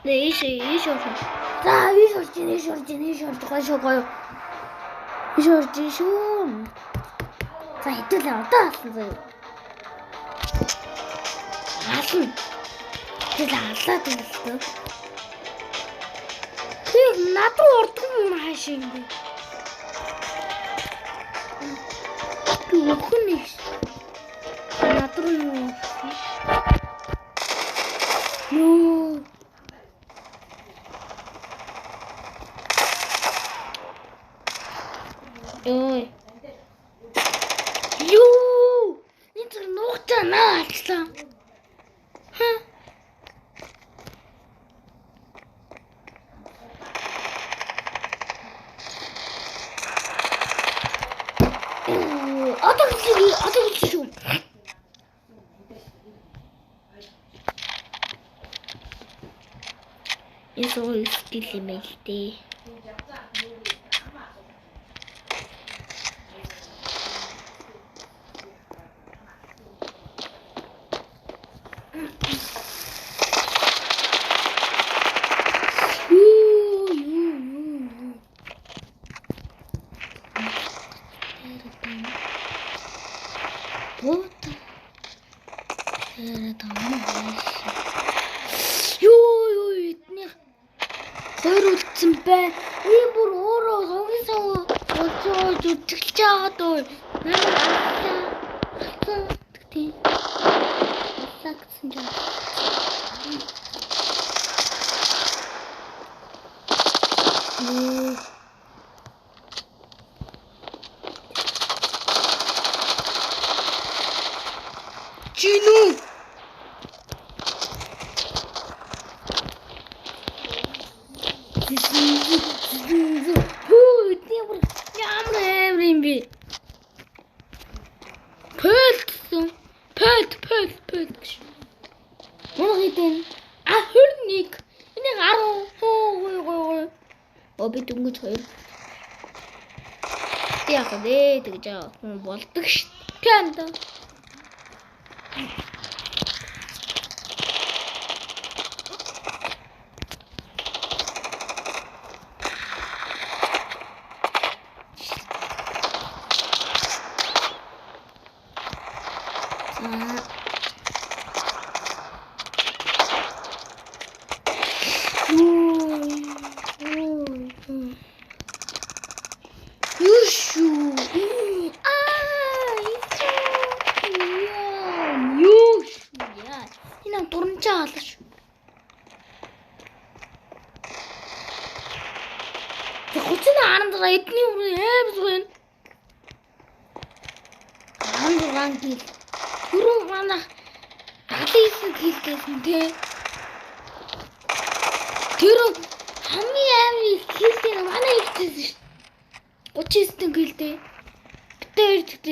네, 이쇼. 자, 이쇼. 가셔가요. 이쇼. 자, 이틀 왔어요. 아슬. 제가 아슬도 있어. 그 나도 어떤 하시는데. 그 어떤 나도 뭐. Ой. Ю! Это ногта наста. Ха. Атаксиу. Isso skillimælti. Чину! Пэт. Ямар хийдэн? А 21. Энийг 10. Би дөнгөж 2. Яг нэ тэгж хүн болдог ш. Тэнд.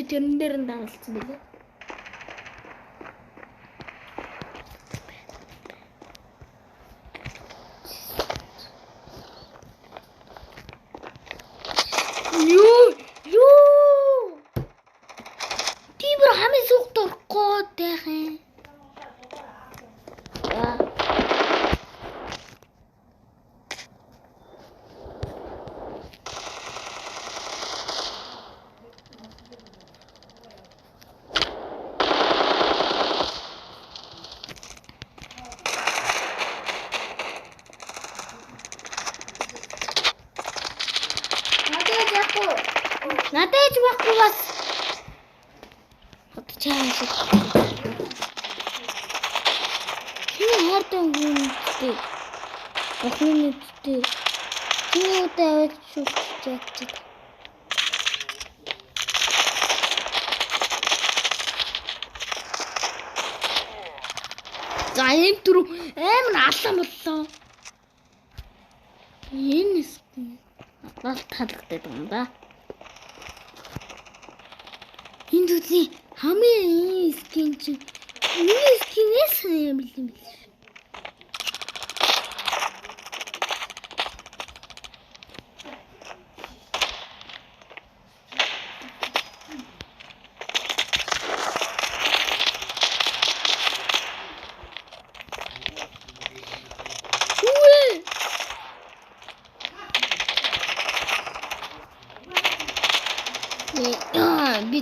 Тэрэн дээр нь дагалцсан билээ. Юу. Тиймэр хамгийн сүхт орохгүй дайхан. Надад байхгүй бас. Хатчааш. Чиний хайртай хүн үстэй. Охин үстэй. Чиний үдээ аваад шүлж ядчих. За энэ түрүү амар алан боллоо. Энэ бас талхтай юм да. Энд үгүй хамгийн скин чинь миний скинээс юм биш.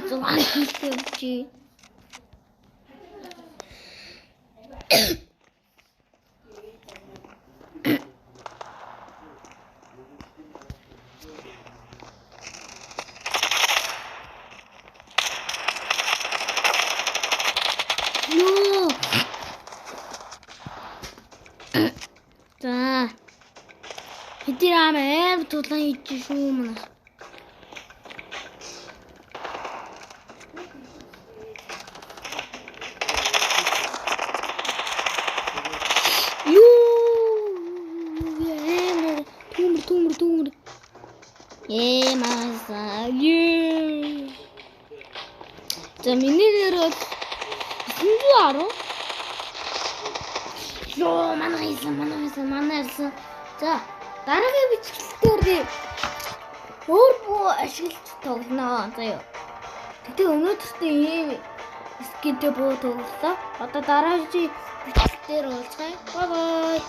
6 хийлтэй явчих. Нөө. За. Хэдийгээр тулаан хийж шүү мөн. Төмөр. Маса. За миний дээр бол 910. Йоо, манай ирсэн. За, дараагийн бичлэгтэр өөр буу ашиглаж тоглоно. Заяа. Тэгтээ өнөөдөртөө ийм скидэ буу тоглолоо. Одоо дараагийн бичлэгтэр уулзъя. Бай бай.